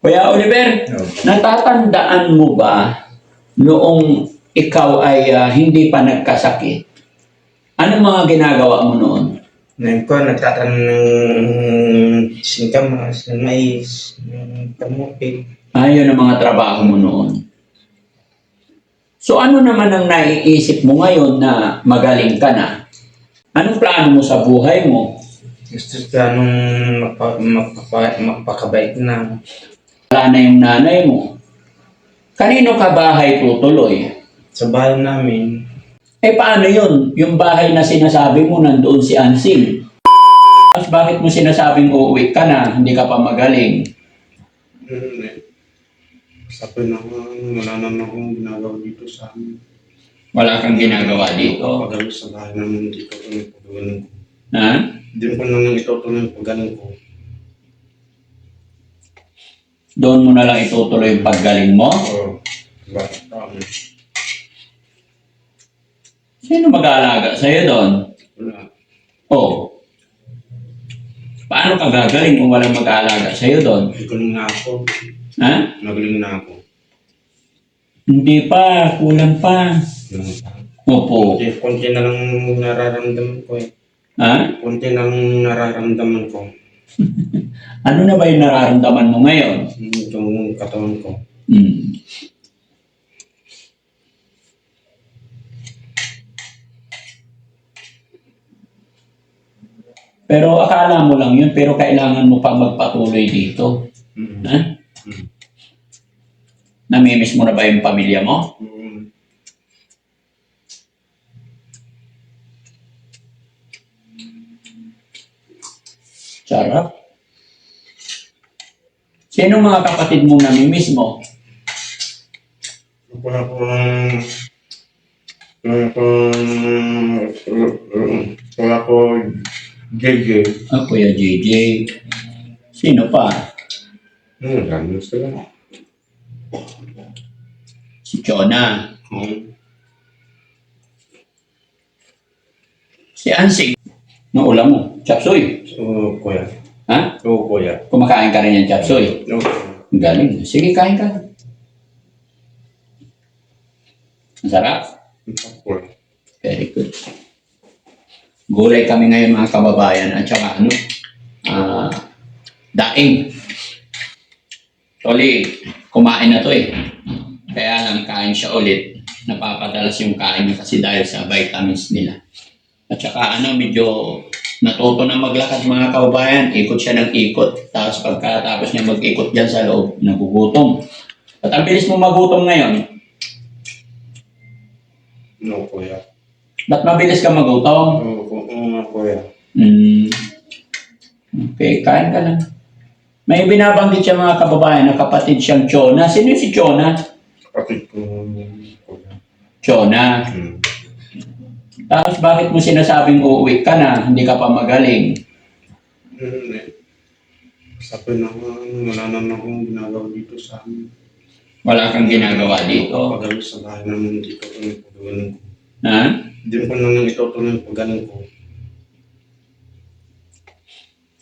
Kuya Oliver, natatandaan mo ba noong ikaw ay hindi pa nagkasakit? Anong mga ginagawa mo noon? Ngayon ko, nagtatanong ng singkamas, ng mais, ng kamote. Yun ang mga trabaho mo noon. So ano naman ang naiisip mo ngayon na magaling ka na? Anong plano mo sa buhay mo? Gusto ka nung magpakabait na. Wala na yung nanay mo. Kanino ka bahay tutuloy? Sa bahay namin, Paano yun? Yung bahay na sinasabi mo nandoon si Ansing. Tapos bakit mo sinasabing uuwi ka na, hindi ka pa magaling? sabi na wala naman akong ginagawa dito sa amin. Wala kang ginagawa dito. Pagaling sa bahay namin, dito ko yung pagaling ko. Ha? Hindi ko naman itutuloy yung pagaling ko. Doon mo na lang itutuloy yung paggaling mo? Oo. Bakit kami? Sino mag-aalaga sa'yo doon? Wala. Oh. Paano ka gagaling kung walang mag-aalaga sa'yo doon? Nagaling na ako. Ha? Nagaling na ako. Hindi pa. Kulang pa. Opo. Konti na lang nararamdaman ko eh. Ha? Konti na lang nararamdaman ko. Ano na ba yung nararamdaman mo ngayon? Yung katawan ko. Hmm. Pero akala mo lang yun, pero kailangan mo pa magpatuloy dito. Mm. Ha? Mm. Namimiss mo na ba yung pamilya mo? Mm. Sarap. Sino mga kapatid mong namimiss mo? Wala ko JJ. Kuya JJ. Sino pa? Ano sila? Si Chona. Si Ansing. Nung ulam mo, chapsuy. Oo, kuya. Ha? Oo, kuya. Kumakain ka rin yung chapsuy. Oo. Ang galing. Sige, kain ka. Ang sarap. Kuya. Very good. Gulay kami ngayon mga kababayan at saka daing. Toli, kumain na to eh. Kaya lang kain siya ulit. Napapadalas yung kain niya kasi dahil sa vitamins nila. At saka medyo natuto na maglakad mga kababayan. Ikot siya ng ikot. Tapos pagkatapos niya mag-ikot dyan sa loob, nagugutom. At ang bilis mo magutom ngayon. No, kuya. Ba't mabilis ka magutom? Oo, kuya. Okay, kain ka lang. May binabanggit siya mga kababayan na kapatid siyang Chona. Sino si Chona? Kapatid ko, kuya. Chona. Tapos bakit mo sinasabing uuwi ka na, hindi ka pa magaling? Sabi na wala naman akong ginagawa dito sa amin. Wala kang ginagawa dito. Pagaling sa bahay namin, dito ko yung pagaling ko. Ha? Hindi ko naman itutuloy yung pagaling ko.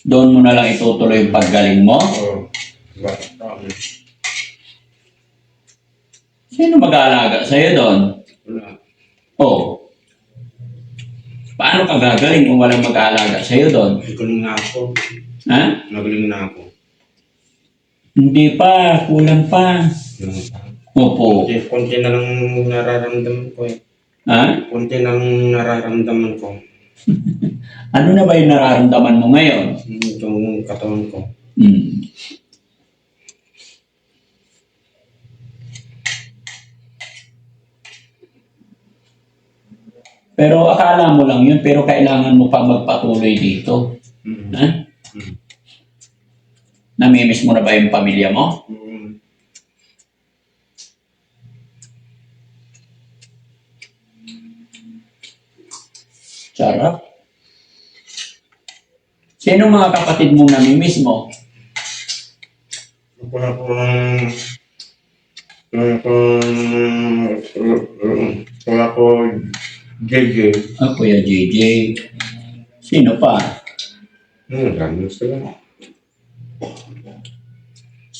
Doon mo na lang itutuloy yung paggaling mo? Oo. Bakit kami? Sino mag-aalaga sa'yo doon? Wala. Oh. Paano ka gagaling kung walang mag-aalaga sa'yo doon? Nagaling na ako. Ha? Nagaling na ako. Hindi pa. Kulang pa. Opo. Konti na lang nararamdaman ko eh. Ha? Konti na lang nararamdaman ko. Ano na ba yung nararamdaman mo ngayon? Yung katawan ko. Pero akala mo lang yun, pero kailangan mo pa magpatuloy dito. Mm. Ha? Namimiss mo na ba yung pamilya mo? Sarap. Sino mga kapatid mong namimiss mo? Wala ko JJ. Kuya JJ. Sino pa? Ano sila?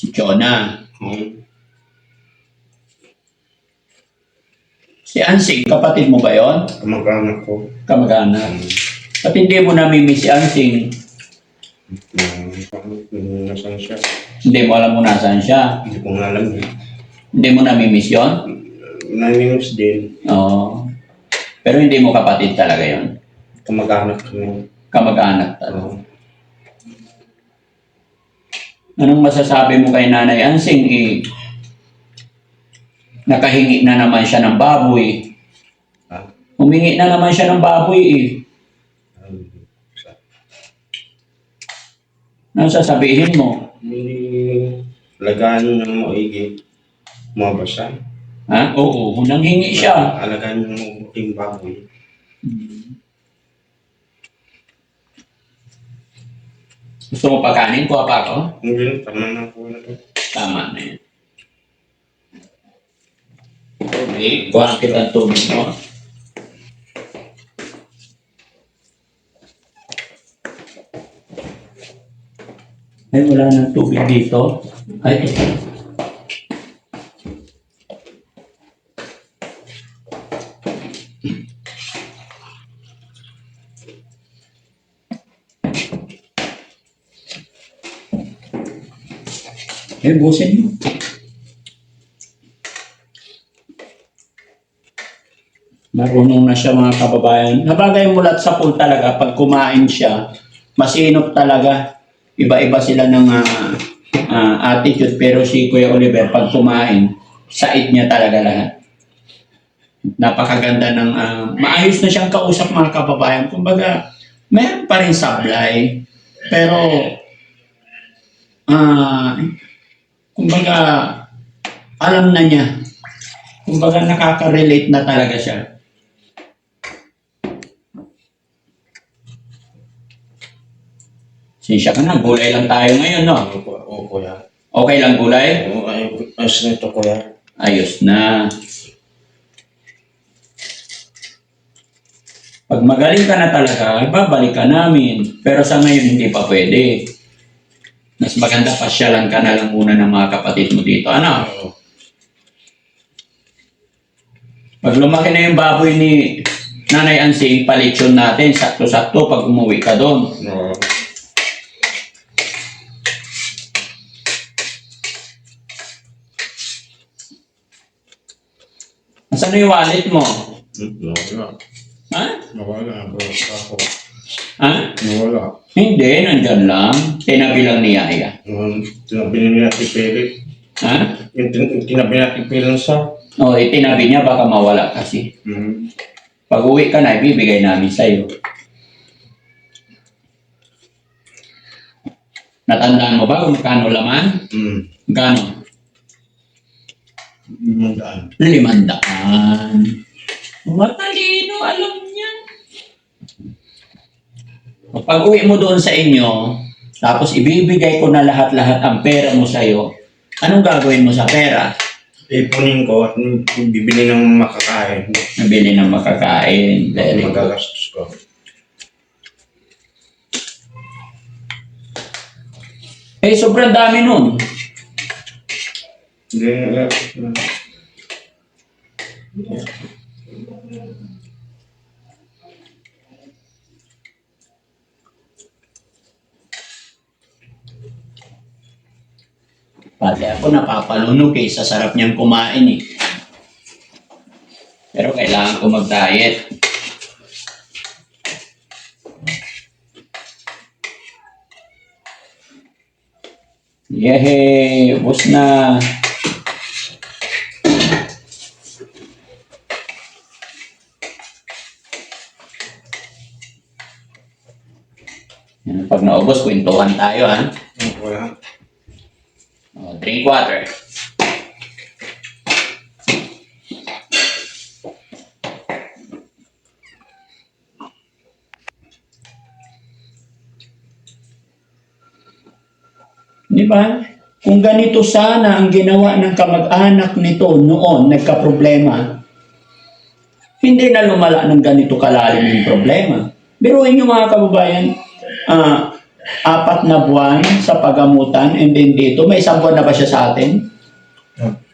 Si Chona. Oo. Si Ansing, kapatid mo ba yon? Kamag-anak ko. Kamag-anak. At hindi mo namimiss si Ansing. Nasaan siya? Hindi mo alam kung nasaan siya. Hindi ko nga alam. Hindi mo namimiss yon? Namimiss din. Oo. Pero hindi mo kapatid talaga yon. Kamag-anak kami. Kamag-anak talaga. Oo. Anong masasabi mo kay Nanay Ansing? Nakahingi na naman siya ng baboy. Ah, Humingi na naman siya ng baboy Ano sasabihin mo? Hindi alagaan nyo ng maigi. Mabasa. Ha? Oo, unang hingi siya. Alagaan nyo ng mabuting baboy. Gusto mo pagkanin? Kuha pa ako? Hindi, tama na po na to. Tama na yan. Okay, kuha kita ng tubig mo. Ay, wala nang tubig dito. Ay, ito. Eh, busin mo. Marunong na siya mga kababayan. Nabagay mulat sa pool talaga, pag kumain siya, masinop talaga. Iba-iba sila ng attitude, pero si Kuya Oliver, pag kumain, sait niya talaga lahat. Napakaganda ng, maayos na siyang kausap mga kababayan. Kumbaga, meron pa rin sablay, pero, kumbaga, alam na niya. Kumbaga, nakaka-relate na talaga siya. Sinsya ka na, gulay lang tayo ngayon, no? Oo, kuya. Okay lang gulay? Oo, ayos na ito, kuya. Ayos na. Pag magaling ka na talaga, babalik ka namin. Pero sa ngayon, hindi pa pwede. Mas maganda pasyalan ka na lang muna ng mga kapatid mo dito. Ano? Oo. Pag lumaki na yung baboy ni Nanay Ansing, palitsyon natin, sakto-sakto pag umuwi ka doon. Oo. Nasaan na yung wallet mo? Nawala. Ha? Nawala. Ako. Ha? Nawala. Hindi, nandyan lang. Tinabi lang ni Yaya. Tinabi niya natin Pili. Ha? Yung tinabi natin Pili sa. O, itinabi niya, baka mawala kasi. Pag uwi ka na, ibibigay namin sa'yo. Natandaan mo ba kung magkano laman? Magkano? 500. 500. Matalino, alam niya. Pag uwi mo doon sa inyo, tapos ibibigay ko na lahat-lahat ang pera mo sa'yo, anong gagawin mo sa pera? Ipunin ko at bibili ng makakain. Nabili ng makakain. Very good. Magagastos ko. Eh, sobrang dami nun. Hindi, Pati ako napapalunog sa sarap niyang kumain eh. Pero kailangan ko mag-diet. Yehey! Ubus na! Yan, pag naubos, kwentuhan tayo ha. wala. Drink water. Di ba? Kung ganito sana ang ginawa ng kamag-anak nito noon, nagka-problema, hindi na lumala ng ganito kalalim yung problema. Biruin nyo mga kababayan, 4 na buwan sa pagamutan and then dito, may 1 buwan na ba siya sa atin?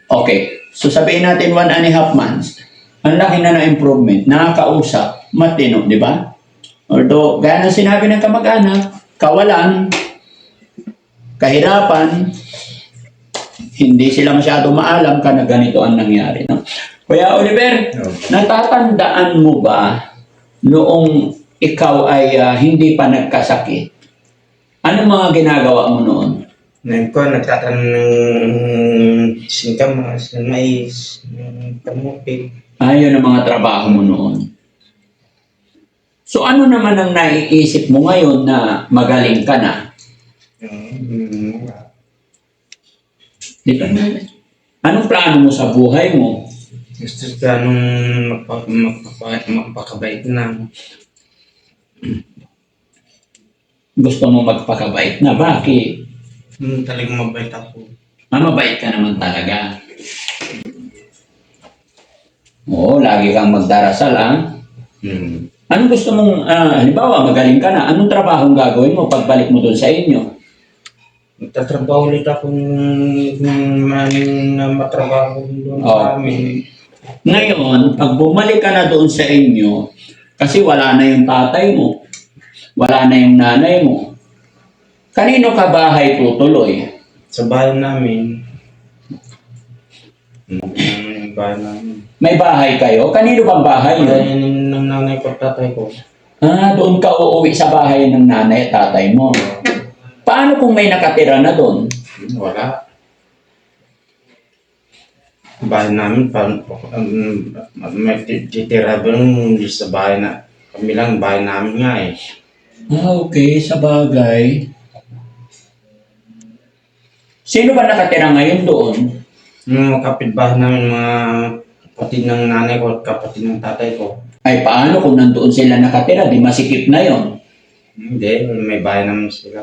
Okay. So sabihin natin 1.5 months. Ang laki na ng improvement. Nakakausap. Matino, di ba? Although, gaya ng sinabi ng kamag-anak, kawalan, kahirapan, hindi sila masyado maalam ka na ganito ang nangyari. No? Kuya Oliver, natatandaan mo ba noong ikaw ay hindi pa nagkasakit? Anong mga ginagawa mo noon? Ngayon ko, nagtatanong ng singkam, mais, kamupi. Yun ang mga trabaho mo noon. So ano naman ang naiisip mo ngayon na magaling ka na? Di ba? Anong plano mo sa buhay mo? Gusto ka nung magpakabait na. Gusto mo magpakabait na? Bakit? Talagang mabait ako. Mabait ka naman talaga. Oo, lagi kang magdarasal, ah. Anong gusto mong, halimbawa, magaling ka na, anong trabaho ang gagawin mo pagbalik mo doon sa inyo? Magtatrabaho ulit ako ng maning na matrabaho doon sa amin. Ngayon, pag bumalik ka na doon sa inyo, kasi wala na yung tatay mo, wala na yung nanay mo, kanino ka bahay tutuloy? Sa bahay namin. Bahay namin. May bahay kayo? Kanino bang bahay yun? Bahay ng nanay ko at tatay ko. Doon ka uuwi sa bahay ng nanay at tatay mo. Paano kung may nakatira na doon? Wala. Bahay namin, may titira doon sa bahay na, kami lang bahay namin nga eh. Okay, sa bagay. Sino ba nakatira ngayon doon? Yung kapitbahay namin, mga kapatid ng nanay ko at kapatid ng tatay ko. Ay, paano kung nandoon sila nakatira? Di masikip na yon. Hindi, may bahay naman sila.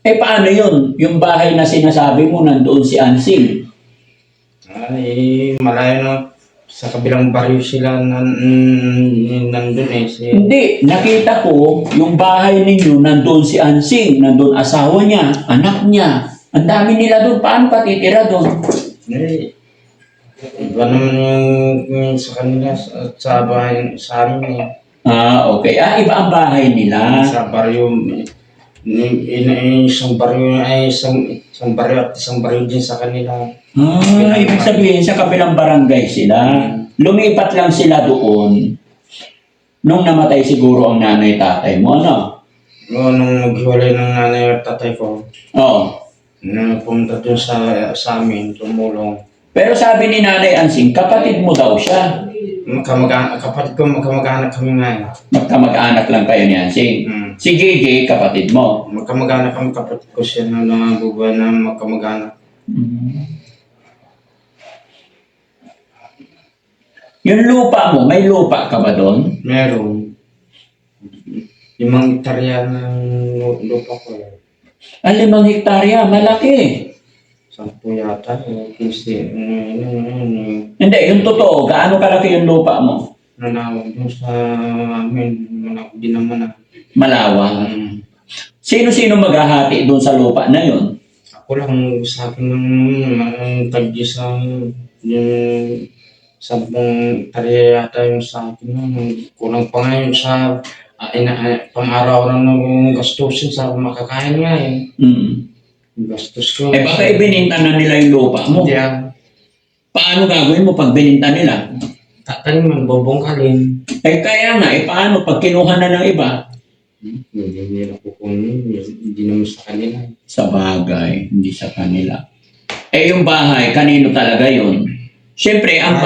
Paano yun? Yung bahay na sinasabi mo, nandoon si Ansing. Ay, malayo na. Sa kabilang baryo sila nandun eh. Hindi, nakita ko, yung bahay ninyo, nandoon si Ansing, nandoon asawa niya, anak niya. Ang dami nila doon. Paano ka titira doon? Eh, iba naman yung sa kanila sa bahay sa amin eh. Okay. Iba ang bahay nila. Sa baryo, isang baryo ay isang baryo at isang baryo din sa kanila. Ibig sabihin, sa kabilang barangay sila. Lumipat lang sila doon. Nung namatay siguro ang nanay-tatay mo, ano? Nung maghiwalay ng nanay at tatay ko, pumunta doon sa amin, tumulong. Pero sabi ni Nanay Ansing, kapatid mo daw siya. Kapatid ko, magkamag-anak kami ngayon. Magkamag-anak lang kayo ni Ansing. Si Gigi, kapatid mo. Magkamag-anak kami, kapatid ko siya na bubuhay na magkamag-anak. Yung lupa mo, may lupa ka ba doon? Meron. 5 hektarya ng lupa ko. 5 hektarya, malaki. 10 yata, 15. Hindi, yung totoo, gaano kalaki yung lupa mo? Nanawag doon sa amin, di naman na. Malawang. Sino-sino maghahati doon sa lupa na yun? Ako lang sa akin ng tagdi sa yung 10 hektarya yata yung sa akin. Kulang pa ngayon sa pang-araw-araw ng gastusin sa makakain nga eh. Gastos ko. Baka ibininta na nila yung lupa mo. Hindi Paano gagawin mo pag bininta nila? Tatanim, bobongkalin. Kaya nga, paano pag kinuha na ng iba? Hindi na kukunin. Hindi naman sa kanila. Sa bagay, hindi sa kanila. Yung bahay, kanino talaga yun? Siyempre, ang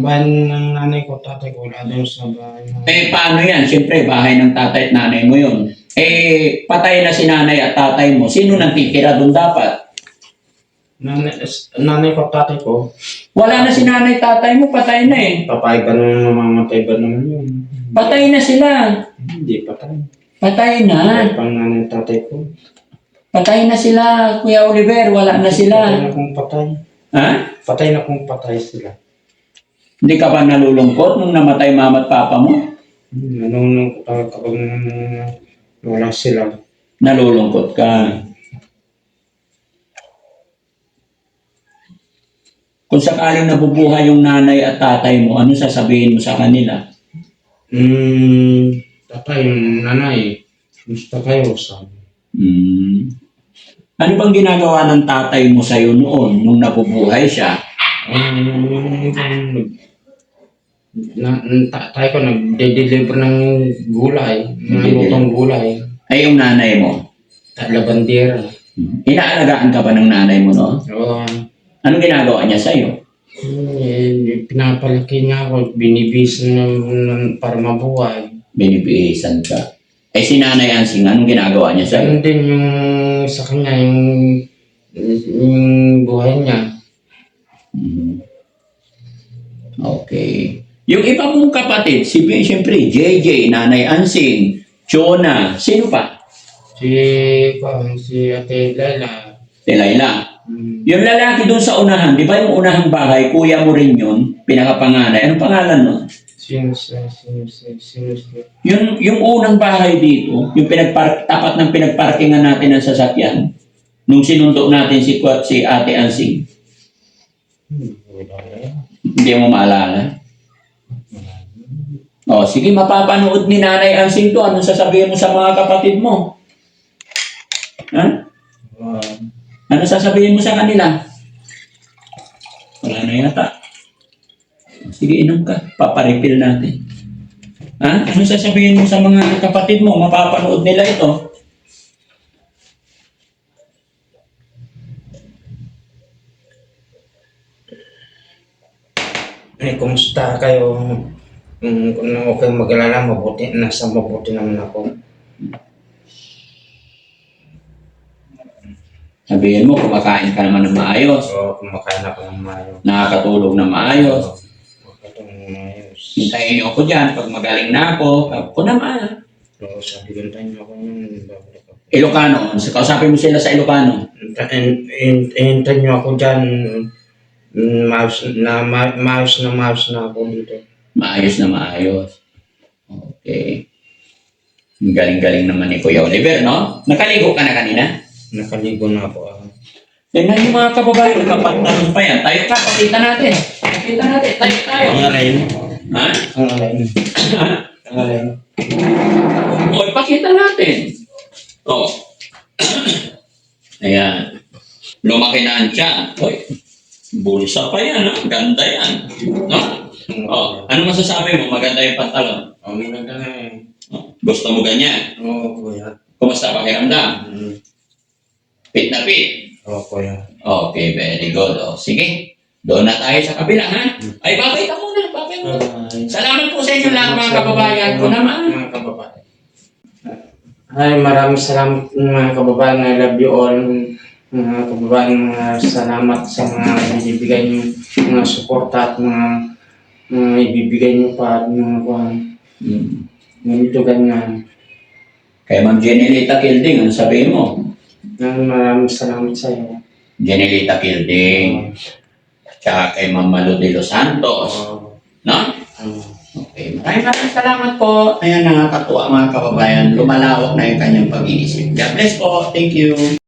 bahay ng nanay ko, tatay ko, wala doon sa bahay. Paano yan? Siyempre, bahay ng tatay at nanay mo yun. Patay na si nanay at tatay mo. Sino nang titira doon dapat? Nanay ko, tatay ko. Wala na si nanay, tatay mo, patay na eh. Papay ba naman, mamamatay ba naman yun? Patay na sila. Hindi patay. Patay na. Patay pang nanay, tatay ko. Patay na sila, Kuya Oliver. Wala na sila. Patay na kung patay. Ha? Patay na kung patay sila. Hindi ka ba nalulungkot nung namatay mama at papa mo? Nung kapag Wala sila. Nalulungkot ka. Kung sakaling nabubuhay yung nanay at tatay mo, ano sasabihin mo sa kanila? Tatay, nanay, gusto kayo sabi. Hmm. Ano bang ginagawa ng tatay mo sa'yo noon, nung nabubuhay siya? Tatay ko nagde-deliver ng gulay, mga lutong gulay. Ay, yung nanay mo. Labandera. Inaalagaan ka ba ng nanay mo noon? Oo. Anong ginagawa niya sa'yo? Pinapalaki niya ako, binibis para mabuhay. Binibihisan ka. Eh si Nanay Ansing, anong ginagawa niya sa'yo? Ganun din yung sa kanya, yung buhay niya. Hmm. Okay. Yung iba mong kapatid, siyempre, JJ, Nanay Ansing, Chona, sino pa? Si Ate Laila. Laila. Yung lalaki doon sa unahan, di ba yung unahang bahay, kuya mo rin yun, pinakapanganay. Anong pangalan nun? Sino. Yung unang bahay dito, yung tapat ng pinagparkingan natin ng sasakyan, nung sinundo natin si Ate Ansing. Hindi mo maalala? O, sige, mapapanood ni Nanay Ansing to. Anong sasabihin mo sa mga kapatid mo? Ha? Ano sasabihin mo sa kanila? Wala na yata. Sige, inom ka. Paparipil natin. Ha? Ano sasabihin mo sa mga kapatid mo? Mapapanood nila ito. Kumusta kayo? Kung okay mag-alala, nasa mabuti naman ako. Sabihin mo, kumakain ka naman ng maayos. Oo, kumakain ako ng mayo. Nakakatulog ng maayos. Makatulog ng maayos. Hintayin niyo ako dyan. Pag magaling na ako naman. Oo, sabi ko, tayo ako yun. Babalik ako. Ilocano. Kausapin mo sila sa Ilocano. Hintayin niyo ako dyan. Maayos na ako dito. Maayos na maayos. Okay. Ang galing-galing naman ni Kuya Oliver, no? Nakaligo ka na kanina? Nakaligo na ako. Tingnan yung mga kababayan, nakapantalon pa yan. Tayo ka, pakita natin. Pakita natin, tayo. Ang alay. Ha? Ang alay. Ha? Ang alay. O, ipakita natin. O. Ayan. Lumaki na ang tiyan. Oy, bulsa pa yan, ha? Ganda yan. No? O, ano masasabi mo? Maganda yung pantalon. Maganda na eh. O, gusto mo ganyan? Oo, kuya. Kumusta pakiramdam? Fit na fit. Oo, kuya. Okay, very good. O, sige. Doon na tayo sa kabila, ha? Ay, babay ka muna. Babay mo. Salamat po sa inyo lahat, mga kababayan ko naman. Mga kababayan. Ay, maraming salamat mga kababayan. I love you all. Mga kababayan, salamat sa mga ibibigay niyo, mga suporta at mga ibibigay niyo pa at mga kuhan. Ganito ganyan. Kay Ma'am Jenelita Kilding, ano sabihin mo? Maraming salamat sa iyo. Jenelita Kilding. Tsaka kay Ma'am Malu de los Santos. No? Okay. Maraming salamat po. Ayan, nakakatuwa mga kababayan. Lumalawak na yung kanyang pag-iisip. God bless po. Thank you.